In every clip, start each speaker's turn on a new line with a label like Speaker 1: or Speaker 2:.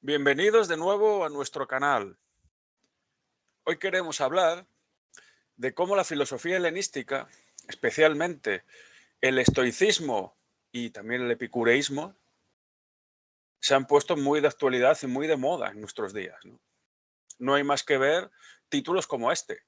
Speaker 1: Bienvenidos de nuevo a nuestro canal. Hoy queremos hablar de cómo la filosofía helenística, especialmente el estoicismo y también el epicureísmo, se han puesto muy de actualidad y muy de moda en nuestros días, ¿no? No hay más que ver títulos como este.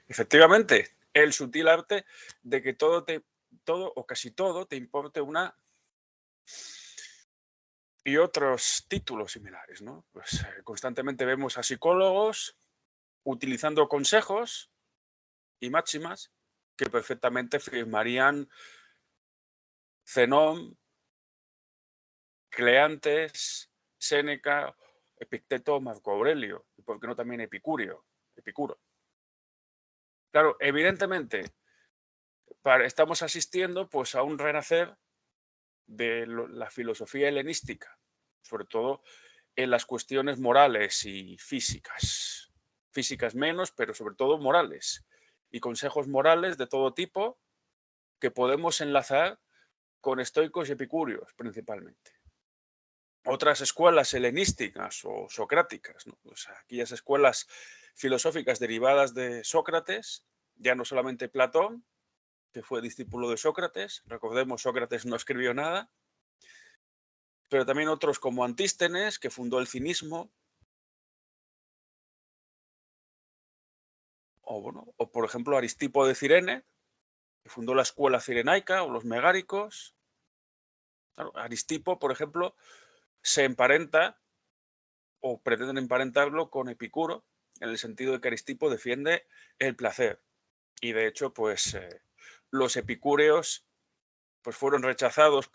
Speaker 1: Efectivamente, el sutil arte de que todo o casi todo te importe una y otros títulos similares, ¿no? Pues constantemente vemos a psicólogos utilizando consejos y máximas que perfectamente firmarían Zenón, Cleantes, Séneca, Epicteto, Marco Aurelio, y por qué no también Epicuro. Claro, evidentemente estamos asistiendo pues a un renacer de la filosofía helenística, sobre todo en las cuestiones morales y físicas. Físicas menos, pero sobre todo morales. Y consejos morales de todo tipo que podemos enlazar con estoicos y epicúreos principalmente. Otras escuelas helenísticas o socráticas, ¿no? Pues aquellas escuelas filosóficas derivadas de Sócrates, ya no solamente Platón, que fue discípulo de Sócrates, recordemos, Sócrates no escribió nada, pero también otros como Antístenes, que fundó el cinismo, o, bueno, o por ejemplo Aristipo de Cirene, que fundó la escuela cirenaica o los megáricos. Claro, Aristipo, por ejemplo, se emparenta o pretenden emparentarlo con Epicuro, en el sentido de que Aristipo defiende el placer. Y de hecho, pues los epicúreos pues, fueron rechazados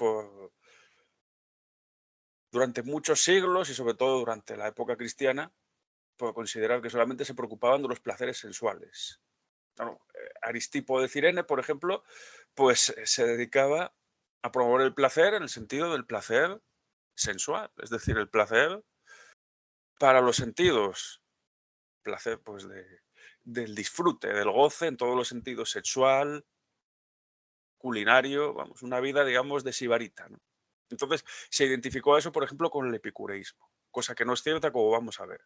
Speaker 1: durante muchos siglos y sobre todo durante la época cristiana por considerar que solamente se preocupaban de los placeres sensuales. Claro, Aristipo de Cirene, por ejemplo, pues se dedicaba a promover el placer en el sentido del placer sensual, es decir, el placer para los sentidos, placer pues del disfrute, del goce en todos los sentidos, sexual, culinario, vamos, una vida, digamos, de sibarita, ¿no? Entonces, se identificó a eso, por ejemplo, con el epicureísmo, cosa que no es cierta, como vamos a ver.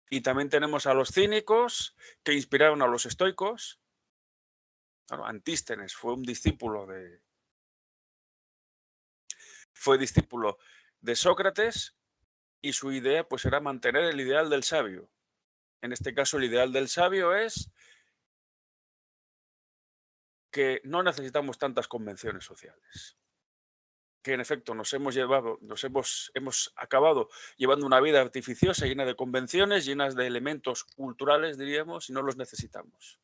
Speaker 1: Y también tenemos a los cínicos, que inspiraron a los estoicos. Claro, Antístenes fue discípulo de Sócrates y su idea pues era mantener el ideal del sabio. En este caso, el ideal del sabio es que no necesitamos tantas convenciones sociales, que en efecto hemos acabado llevando una vida artificiosa, llena de convenciones, llenas de elementos culturales, diríamos, y no los necesitamos.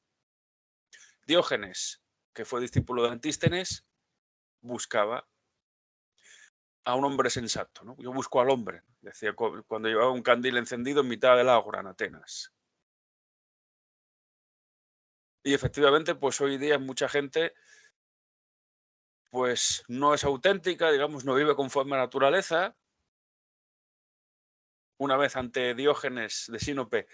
Speaker 1: Diógenes, que fue discípulo de Antístenes, buscaba a un hombre sensato, ¿no? Yo busco al hombre, decía cuando llevaba un candil encendido en mitad del ágora en Atenas. Y efectivamente, pues hoy día mucha gente pues no es auténtica, digamos, no vive conforme a la naturaleza. Una vez ante Diógenes de Sinope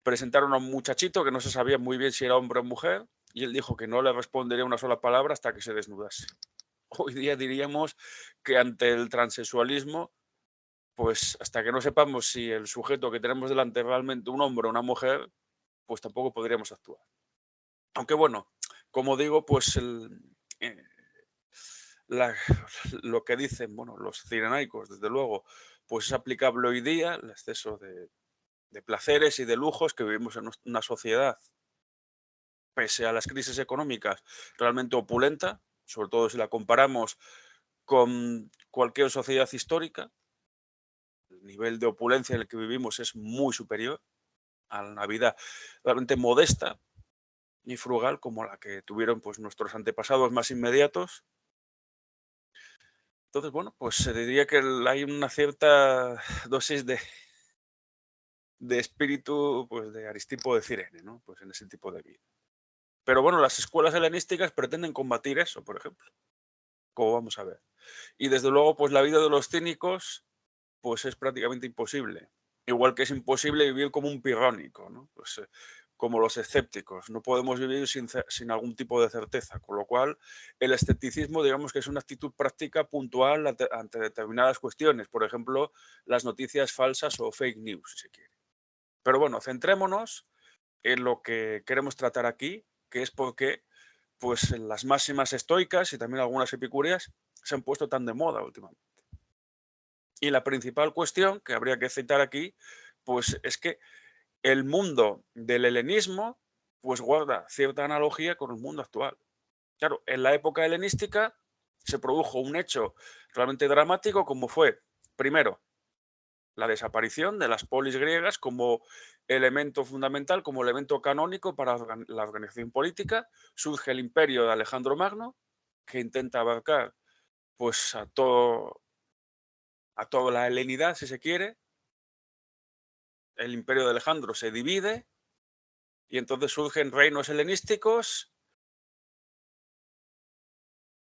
Speaker 1: presentaron a un muchachito que no se sabía muy bien si era hombre o mujer y él dijo que no le respondería una sola palabra hasta que se desnudase. Hoy día diríamos que ante el transexualismo, pues hasta que no sepamos si el sujeto que tenemos delante es realmente un hombre o una mujer, pues tampoco podríamos actuar. Aunque bueno, como digo, pues eh, la- lo que dicen, bueno, los cirenaicos, desde luego, pues es aplicable hoy día, el exceso de placeres y de lujos que vivimos en una sociedad, pese a las crisis económicas, realmente opulenta, sobre todo si la comparamos con cualquier sociedad histórica. El nivel de opulencia en el que vivimos es muy superior a una vida realmente modesta y frugal como la que tuvieron pues, nuestros antepasados más inmediatos. Entonces, bueno, pues se diría que hay una cierta dosis de espíritu pues, de Aristipo de Cirene, ¿no? Pues en ese tipo de vida. Pero bueno, las escuelas helenísticas pretenden combatir eso, por ejemplo, como vamos a ver. Y desde luego, pues la vida de los cínicos pues es prácticamente imposible. Igual que es imposible vivir como un pirrónico, ¿no? Pues, como los escépticos. No podemos vivir sin algún tipo de certeza, con lo cual el escepticismo, digamos que es una actitud práctica puntual ante determinadas cuestiones, por ejemplo, las noticias falsas o fake news, si se quiere. Pero bueno, centrémonos en lo que queremos tratar aquí, que es por qué pues, las máximas estoicas y también algunas epicúreas se han puesto tan de moda últimamente. Y la principal cuestión que habría que citar aquí, pues es que el mundo del helenismo pues guarda cierta analogía con el mundo actual. Claro, en la época helenística se produjo un hecho realmente dramático como fue, primero, la desaparición de las polis griegas como elemento fundamental, como elemento canónico para la organización política. Surge el imperio de Alejandro Magno, que intenta abarcar pues a toda la helenidad, si se quiere. El imperio de Alejandro se divide y entonces surgen reinos helenísticos,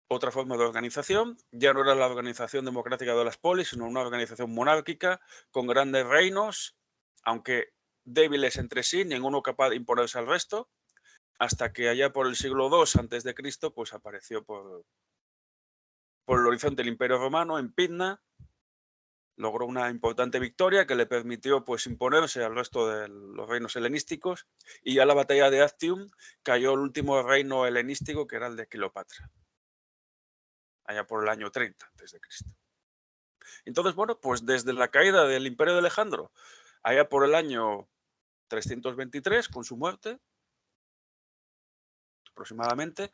Speaker 1: otra forma de organización. Ya no era la organización democrática de las polis, sino una organización monárquica con grandes reinos, aunque débiles entre sí, ninguno capaz de imponerse al resto, hasta que allá por el siglo II antes de Cristo, pues apareció por el horizonte el Imperio Romano en Pydna, logró una importante victoria que le permitió pues imponerse al resto de los reinos helenísticos, y ya la batalla de Actium cayó el último reino helenístico, que era el de Cleopatra, allá por el año 30 antes de Cristo. Entonces, bueno, pues desde la caída del Imperio de Alejandro, allá por el año 323, con su muerte, aproximadamente,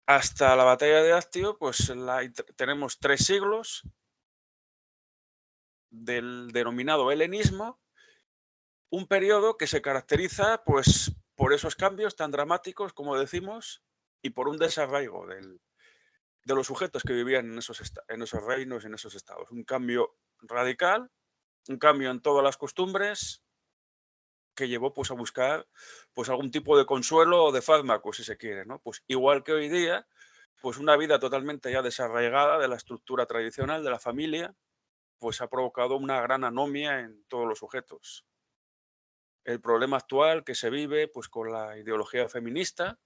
Speaker 1: hasta la batalla de Actio, pues tenemos 3 siglos del denominado helenismo, un periodo que se caracteriza pues por esos cambios tan dramáticos, como decimos, y por un desarraigo de los sujetos que vivían en esos reinos, en esos estados. Un cambio radical, un cambio en todas las costumbres que llevó pues a buscar pues algún tipo de consuelo o de fármaco, si se quiere, ¿no? Pues igual que hoy día, pues una vida totalmente ya desarraigada de la estructura tradicional de la familia, pues ha provocado una gran anomia en todos los sujetos. El problema actual que se vive pues con la ideología feminista,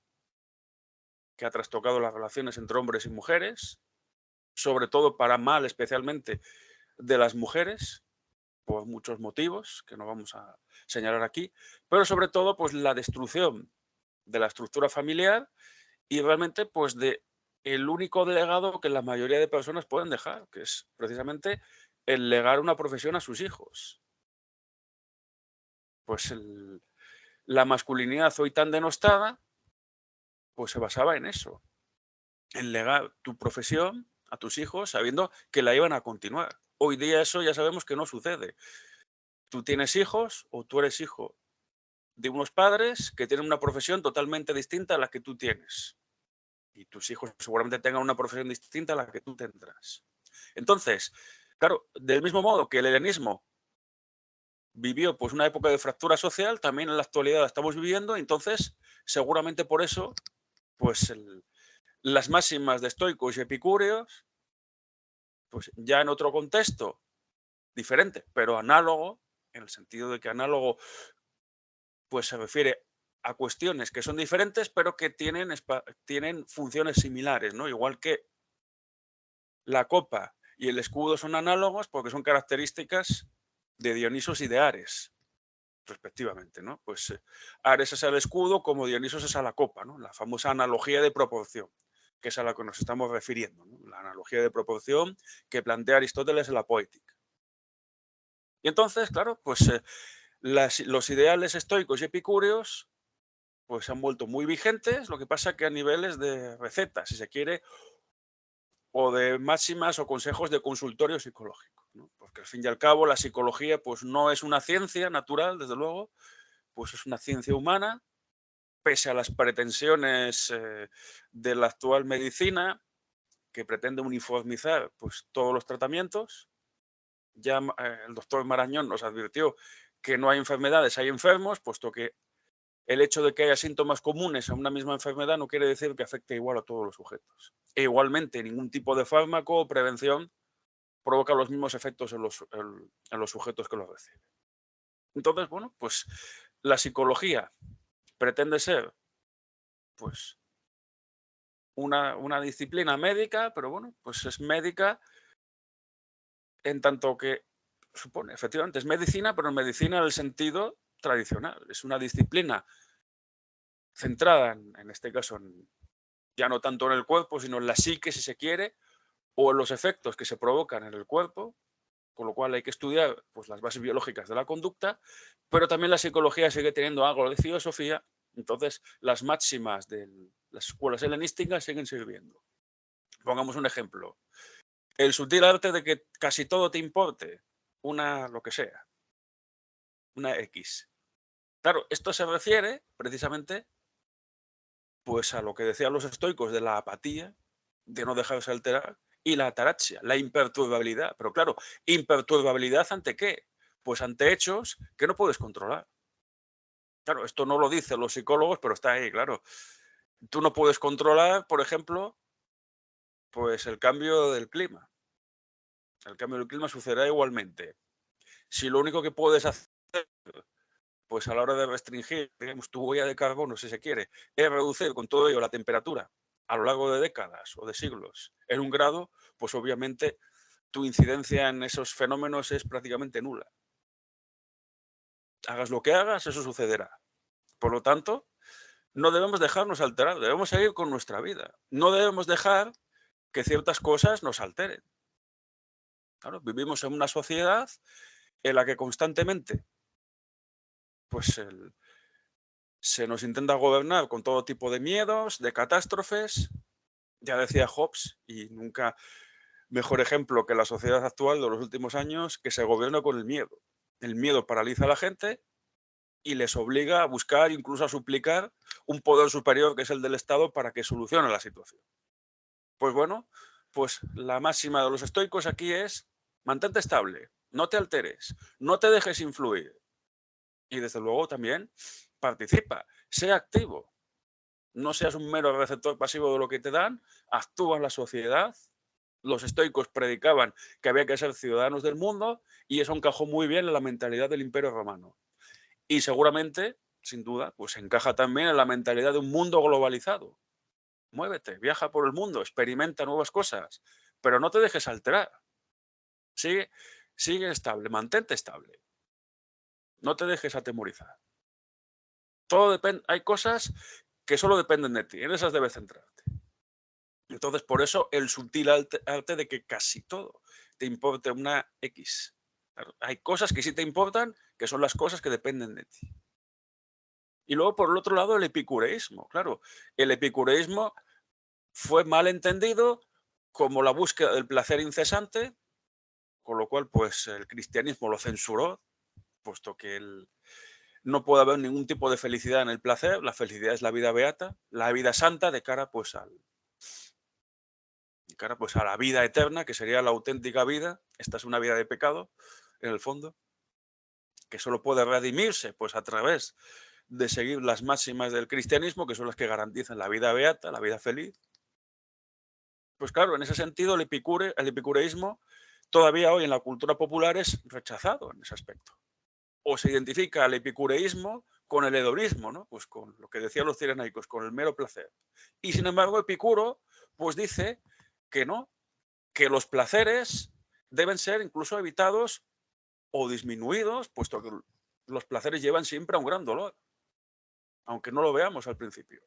Speaker 1: que ha trastocado las relaciones entre hombres y mujeres, sobre todo para mal especialmente de las mujeres, por muchos motivos que no vamos a señalar aquí, pero sobre todo pues la destrucción de la estructura familiar y realmente pues de el único legado que la mayoría de personas pueden dejar, que es precisamente el legar una profesión a sus hijos. Pues la masculinidad hoy tan denostada, pues se basaba en eso, en legar tu profesión a tus hijos sabiendo que la iban a continuar. Hoy día eso ya sabemos que no sucede. Tú tienes hijos o tú eres hijo de unos padres que tienen una profesión totalmente distinta a la que tú tienes. Y tus hijos seguramente tengan una profesión distinta a la que tú tendrás. Entonces, claro, del mismo modo que el helenismo vivió pues una época de fractura social, también en la actualidad la estamos viviendo, entonces seguramente por eso pues las máximas de estoicos y epicúreos, pues ya en otro contexto diferente, pero análogo, en el sentido de que análogo pues se refiere a cuestiones que son diferentes, pero que tienen funciones similares, ¿no? Igual que la copa y el escudo son análogos porque son características de Dionisos y de Ares, respectivamente, ¿no? Pues Ares es el escudo como Dionisos es a la copa, ¿no? La famosa analogía de proporción, que es a la que nos estamos refiriendo, ¿no? La analogía de proporción que plantea Aristóteles en la Poética. Y entonces, claro, pues los ideales estoicos y epicúreos pues se han vuelto muy vigentes, lo que pasa que a niveles de recetas, si se quiere, o de máximas o consejos de consultorio psicológico, ¿no? Porque al fin y al cabo la psicología pues no es una ciencia natural, desde luego, pues es una ciencia humana, pese a las pretensiones de la actual medicina, que pretende uniformizar pues todos los tratamientos. Ya el doctor Marañón nos advirtió que no hay enfermedades, hay enfermos, puesto que el hecho de que haya síntomas comunes a una misma enfermedad no quiere decir que afecte igual a todos los sujetos. E igualmente, ningún tipo de fármaco o prevención provoca los mismos efectos en los sujetos que los reciben. Entonces, bueno, pues La psicología pretende ser, pues, una disciplina médica, pero bueno, pues es médica en tanto que supone, efectivamente, es medicina, pero medicina en el sentido tradicional. Es una disciplina centrada, en este caso, ya no tanto en el cuerpo, sino en la psique, si se quiere, o en los efectos que se provocan en el cuerpo, con lo cual hay que estudiar, pues, las bases biológicas de la conducta, pero también la psicología sigue teniendo algo de filosofía, entonces las máximas de las escuelas helenísticas siguen sirviendo. Pongamos un ejemplo. El sutil arte de que casi todo te importe, lo que sea, una X. Claro, esto se refiere precisamente, pues, a lo que decían los estoicos de la apatía, de no dejarse alterar, y la ataraxia, la imperturbabilidad. Pero claro, ¿imperturbabilidad ante qué? Pues ante hechos que no puedes controlar. Claro, esto no lo dicen los psicólogos, pero está ahí, claro. Tú no puedes controlar, por ejemplo, pues el cambio del clima. El cambio del clima sucederá igualmente. Si lo único que puedes hacer, pues a la hora de restringir, digamos, tu huella de carbono, si se quiere, es reducir con todo ello la temperatura a lo largo de décadas o de siglos en 1 grado, pues obviamente tu incidencia en esos fenómenos es prácticamente nula. Hagas lo que hagas, eso sucederá. Por lo tanto, no debemos dejarnos alterar, debemos seguir con nuestra vida. No debemos dejar que ciertas cosas nos alteren. Claro, vivimos en una sociedad en la que constantemente, pues, se nos intenta gobernar con todo tipo de miedos, de catástrofes. Ya decía Hobbes, y nunca mejor ejemplo que la sociedad actual de los últimos años, que se gobierna con el miedo. El miedo paraliza a la gente y les obliga a buscar, incluso a suplicar, un poder superior que es el del Estado para que solucione la situación. Pues bueno, pues la máxima de los estoicos aquí es: mantente estable, no te alteres, no te dejes influir. Y desde luego también participa, sea activo. No seas un mero receptor pasivo de lo que te dan, actúa en la sociedad. Los estoicos predicaban que había que ser ciudadanos del mundo y eso encajó muy bien en la mentalidad del Imperio Romano. Y seguramente, sin duda, pues encaja también en la mentalidad de un mundo globalizado. Muévete, viaja por el mundo, experimenta nuevas cosas, pero no te dejes alterar. Sigue, sigue estable, mantente estable. No te dejes atemorizar. Todo depende, hay cosas que solo dependen de ti, en esas debes centrarte. Entonces, por eso el sutil arte de que casi todo te importe una X. Claro, hay cosas que sí te importan, que son las cosas que dependen de ti. Y luego, por el otro lado, el epicureísmo. Claro, el epicureísmo fue mal entendido como la búsqueda del placer incesante, con lo cual, pues, el cristianismo lo censuró, puesto que no puede haber ningún tipo de felicidad en el placer. La felicidad es la vida beata, la vida santa de cara, pues, a la vida eterna, que sería la auténtica vida. Esta es una vida de pecado, en el fondo, que solo puede redimirse, pues, a través de seguir las máximas del cristianismo, que son las que garantizan la vida beata, la vida feliz. Pues claro, en ese sentido, el epicureísmo todavía hoy en la cultura popular es rechazado en ese aspecto. O se identifica el epicureísmo con el hedonismo, ¿no? Pues con lo que decían los cirenhaicos, con el mero placer. Y sin embargo, Epicuro, pues dice que no, que los placeres deben ser incluso evitados o disminuidos, puesto que los placeres llevan siempre a un gran dolor, aunque no lo veamos al principio.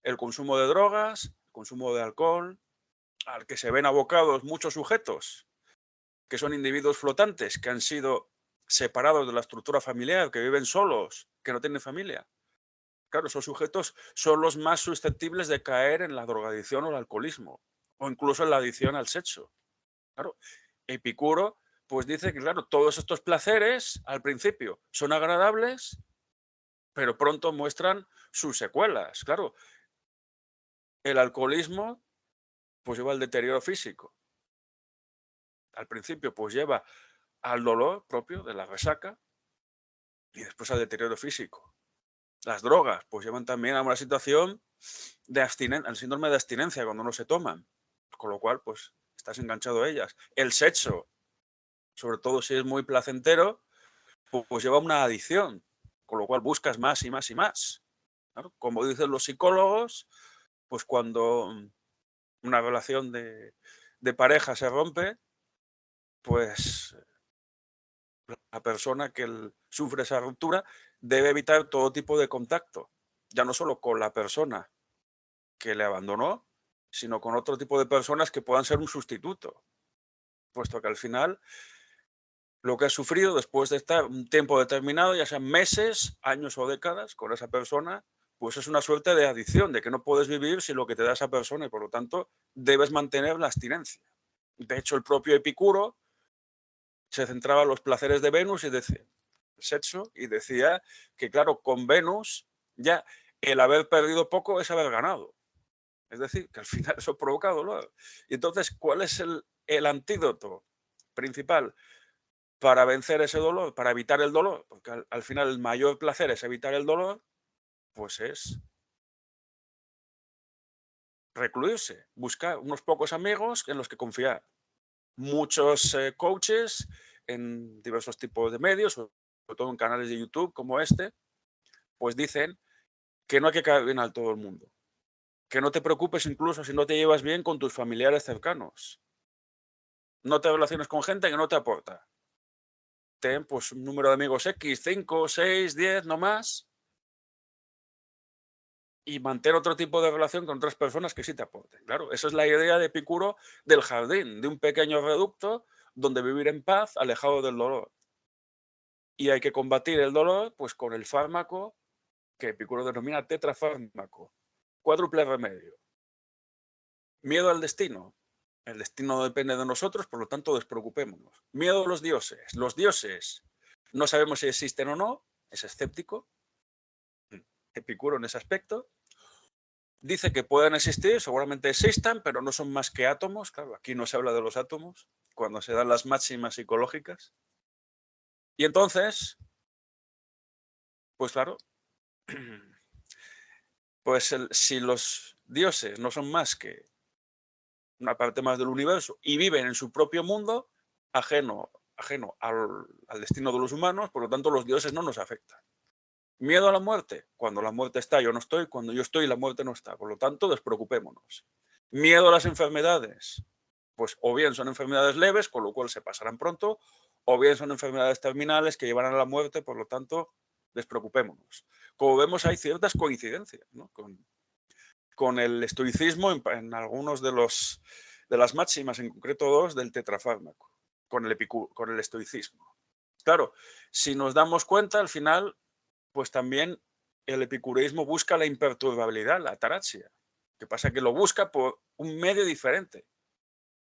Speaker 1: El consumo de drogas, el consumo de alcohol, al que se ven abocados muchos sujetos, que son individuos flotantes, que han sido separados de la estructura familiar, que viven solos, que no tienen familia. Claro, esos sujetos son los más susceptibles de caer en la drogadicción o el alcoholismo, o incluso en la adicción al sexo. Claro, Epicuro pues dice que, claro, todos estos placeres al principio son agradables, pero pronto muestran sus secuelas. Claro, el alcoholismo pues lleva al deterioro físico. Al principio pues lleva al dolor propio de la resaca y después al deterioro físico. Las drogas pues llevan también a una situación de al síndrome de abstinencia cuando no se toman, con lo cual pues estás enganchado a ellas. El sexo, sobre todo si es muy placentero, pues lleva a una adicción. con lo cual buscas más y más y más. Claro, como dicen los psicólogos, pues cuando una relación de pareja se rompe, pues la persona que sufre esa ruptura debe evitar todo tipo de contacto, ya no solo con la persona que le abandonó, sino con otro tipo de personas que puedan ser un sustituto, puesto que al final lo que has sufrido después de estar un tiempo determinado, ya sean meses, años o décadas, con esa persona, pues es una suerte de adicción, de que no puedes vivir sin lo que te da esa persona y por lo tanto debes mantener la abstinencia. De hecho, el propio Epicuro se centraba en los placeres de Venus y decía, el sexo, y decía que, claro, con Venus ya el haber perdido poco es haber ganado. Es decir, que al final eso provoca dolor. Y entonces, ¿cuál es el antídoto principal para vencer ese dolor, para evitar el dolor? Porque al final el mayor placer es evitar el dolor, pues es recluirse, buscar unos pocos amigos en los que confiar. Muchos coaches en diversos tipos de medios, sobre todo en canales de YouTube como este, pues dicen que no hay que caer bien a todo el mundo, que no te preocupes incluso si no te llevas bien con tus familiares cercanos, no te relaciones con gente que no te aporta. Ten pues un número de amigos X, 5, 6, 10, no más, y mantén otro tipo de relación con otras personas que sí te aporten. Claro, esa es la idea de Epicuro del jardín, de un pequeño reducto donde vivir en paz, alejado del dolor. Y hay que combatir el dolor pues con el fármaco que Epicuro denomina tetrafármaco, cuádruple remedio. Miedo al destino. El destino no depende de nosotros, por lo tanto despreocupémonos. Miedo a los dioses. Los dioses no sabemos si existen o no, es escéptico, Epicuro en ese aspecto. Dice que pueden existir, seguramente existan, pero no son más que átomos. Claro, aquí no se habla de los átomos, cuando se dan las máximas psicológicas. Y entonces, pues claro, pues si los dioses no son más que una parte más del universo y viven en su propio mundo, ajeno al destino de los humanos, por lo tanto los dioses no nos afectan. Miedo a la muerte. Cuando la muerte está, yo no estoy. Cuando yo estoy, la muerte no está. Por lo tanto, despreocupémonos. Miedo a las enfermedades. Pues o bien son enfermedades leves, con lo cual se pasarán pronto, o bien son enfermedades terminales que llevarán a la muerte, por lo tanto, despreocupémonos. Como vemos, hay ciertas coincidencias, ¿no? con el estoicismo en algunos de las máximas, en concreto dos, del tetrafármaco, con el estoicismo. Claro, si nos damos cuenta, al final, pues también el epicureísmo busca la imperturbabilidad, la ataraxia. Que pasa que lo busca por un medio diferente.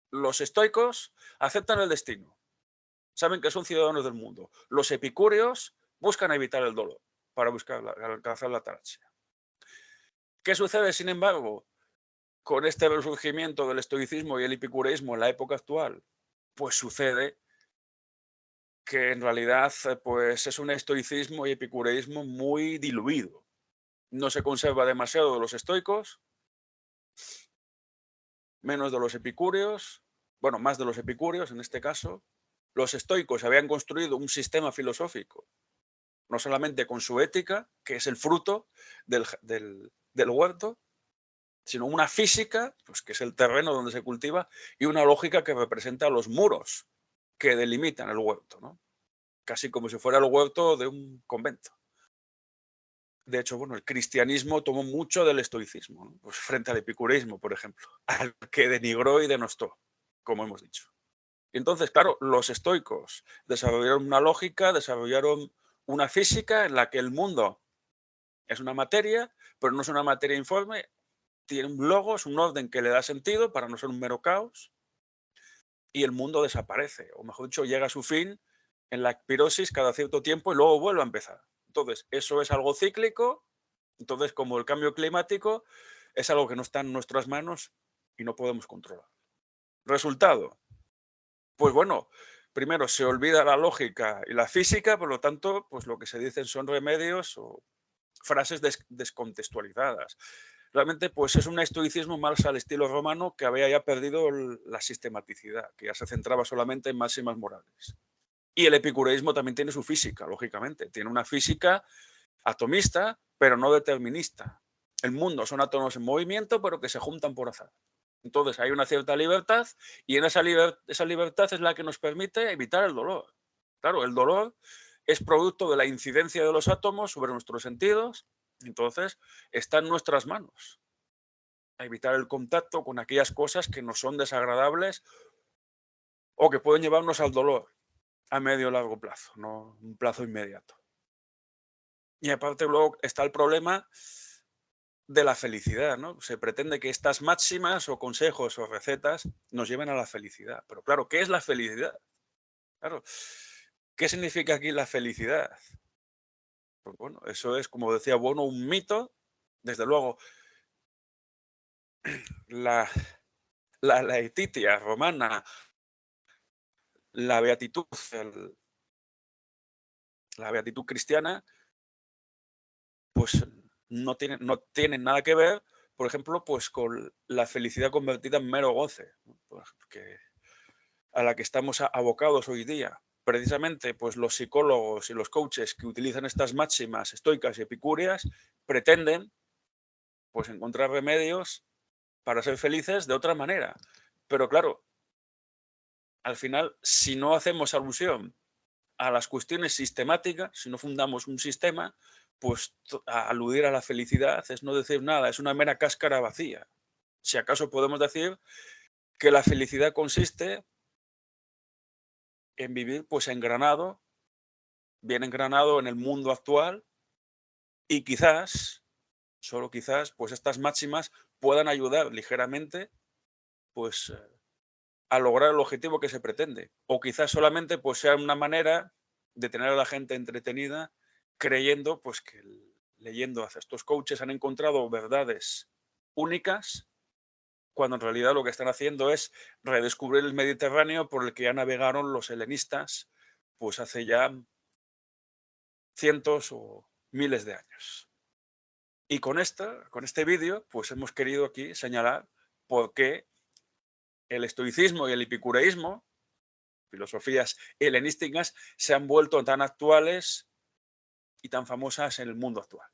Speaker 1: Los estoicos aceptan el destino, saben que son ciudadanos del mundo. Los epicúreos buscan evitar el dolor para buscar alcanzar la ataraxia. ¿Qué sucede, sin embargo, con este resurgimiento del estoicismo y el epicureísmo en la época actual? Pues sucede que en realidad pues es un estoicismo y epicureísmo muy diluido. No se conserva demasiado de los estoicos, menos de los epicúreos, bueno, más de los epicúreos en este caso. Los estoicos habían construido un sistema filosófico, no solamente con su ética, que es el fruto del huerto, sino una física, pues, que es el terreno donde se cultiva, y una lógica que representa los muros que delimitan el huerto, ¿no? Casi como si fuera el huerto de un convento. De hecho, bueno, el cristianismo tomó mucho del estoicismo, ¿no? Pues frente al epicureísmo, por ejemplo, al que denigró y denostó, como hemos dicho. Y entonces, claro, los estoicos desarrollaron una lógica, desarrollaron una física en la que el mundo es una materia, pero no es una materia informe, tiene un logos, un orden que le da sentido para no ser un mero caos, y el mundo desaparece, o mejor dicho, llega a su fin en la pirosis cada cierto tiempo y luego vuelve a empezar. Entonces, eso es algo cíclico. Entonces, como el cambio climático es algo que no está en nuestras manos y no podemos controlar. Resultado, pues bueno, primero se olvida la lógica y la física, por lo tanto, pues lo que se dicen son remedios o frases descontextualizadas. Realmente, pues es un estoicismo más al estilo romano que había ya perdido la sistematicidad, que ya se centraba solamente en máximas morales. Y el epicureísmo también tiene su física, lógicamente. Tiene una física atomista, pero no determinista. El mundo son átomos en movimiento, pero que se juntan por azar. Entonces hay una cierta libertad y en esa libertad es la que nos permite evitar el dolor. Claro, el dolor es producto de la incidencia de los átomos sobre nuestros sentidos, entonces está en nuestras manos. Evitar el contacto con aquellas cosas que nos son desagradables o que pueden llevarnos al dolor a medio o largo plazo, no un plazo inmediato. Y aparte luego está el problema de la felicidad, ¿no? Se pretende que estas máximas o consejos o recetas nos lleven a la felicidad. Pero claro, ¿qué es la felicidad? Claro, ¿qué significa aquí la felicidad? Pues bueno, eso es, como decía Bono, un mito. Desde luego, la, la laetitia romana, la beatitud, la beatitud cristiana, pues no tienen nada que ver, por ejemplo, pues con la felicidad convertida en mero goce, ¿no? Pues a la que estamos abocados hoy día. Precisamente, pues los psicólogos y los coaches que utilizan estas máximas estoicas y epicúreas pretenden, pues, encontrar remedios para ser felices de otra manera. Pero claro, al final, si no hacemos alusión a las cuestiones sistemáticas, si no fundamos un sistema, pues aludir a la felicidad es no decir nada, es una mera cáscara vacía. Si acaso podemos decir que la felicidad consiste en vivir pues engranado, bien engranado en el mundo actual y quizás, solo quizás, pues estas máximas puedan ayudar ligeramente pues a lograr el objetivo que se pretende. O quizás solamente pues sea una manera de tener a la gente entretenida creyendo pues que leyendo a estos coaches han encontrado verdades únicas cuando en realidad lo que están haciendo es redescubrir el Mediterráneo por el que ya navegaron los helenistas pues hace ya cientos o miles de años. Y con este vídeo, pues hemos querido aquí señalar por qué el estoicismo y el epicureísmo, filosofías helenísticas, se han vuelto tan actuales y tan famosas en el mundo actual.